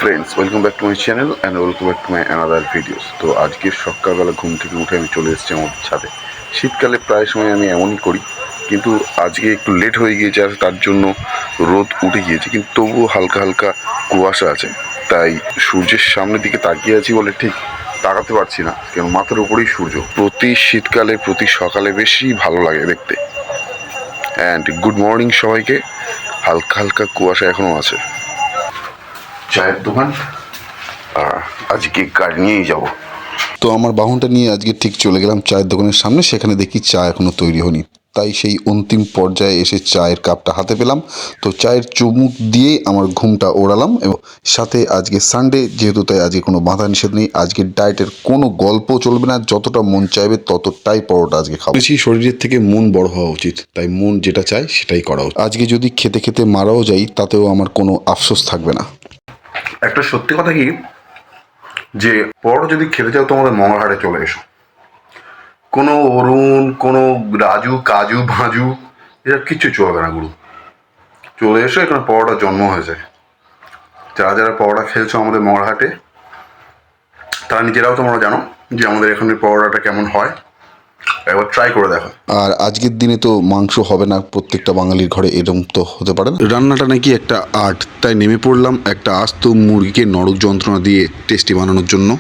Friends, welcome back to my channel and welcome back to my another videos. তো আজকে সকালবেলা ঘুম থেকে উঠে আমি চলে এসেছি আমাদের ছাদে। শীতকালে প্রায় সময় আমি এমনই করি, কিন্তু আজকে একটু লেট হয়ে গিয়েছে আর তার জন্য রোদ উঠে গিয়েছে, কিন্তু তবুও হালকা হালকা কুয়াশা আছে। তাই সূর্যের সামনের দিকে তাকিয়ে আছি বলে ঠিক তাকাতে পারছি না, কেন মাথার উপরেই সূর্য। প্রতি শীতকালে প্রতি সকালে বেশি ভালো লাগে দেখতে। অ্যান্ড গুড মর্নিং সবাইকে। হালকা হালকা কুয়াশা এখনও আছে। চায়ের দোকান, আজকে গাড়ি নিয়েই যাব। তো আমার বাহনটা নিয়ে আজকে ঠিক চলে গেলাম চায়ের দোকানের সামনে। সেখানে দেখি চা এখনো তৈরি হয়নি, তাই সেই অন্তিম পর্যায়ে এসে চায়ের কাপটা হাতে পেলাম। তো চায়ের চুমুক দিয়েই আমার ঘুমটা ওড়ালাম। এবং সাথে আজকে সানডে যেহেতু, তাই আজকে কোনো বাধা নিষেধ নেই। আজকে ডায়েটের কোনো গল্প চলবে না, যতটা মন চাইবে ততটাই পরোটা আজকে খাবো। বেশি শরীরের থেকে মন বড় হওয়া উচিত, তাই মন যেটা চায় সেটাই করা উচিত। আজকে যদি খেতে খেতে মারাও যাই তাতেও আমার কোনো আফসোস থাকবে না। একটা সত্যি কথা কি, যে পরোটা যদি খেতে চাও তোমাদের মঙ্গলহাটে চলে এসো। কোনো অরুণ, কোনো রাজু, কাজু, ভাজু এসব কিচ্ছু চলবে না গুরু। চলে এসো, এখানে পরোটার জন্ম হয়েছে। যারা যারা পরোটা খেলছো আমাদের মঙ্গলহাটে, তারা নিজেরাও তোমরা জানো যে আমাদের এখানে পরোটাটা কেমন হয়। একবার ট্রাই করে দেখো। আর আজকের দিনে তো মাংস হবে না প্রত্যেকটা বাঙালির ঘরে, এরকম তো হতে পারে না। রান্নাটা নাকি একটা আর্ট, তাই নেমে পড়লাম একটা আস্ত মুরগিকে নরক যন্ত্রণা দিয়ে টেস্টি বানানোর জন্য।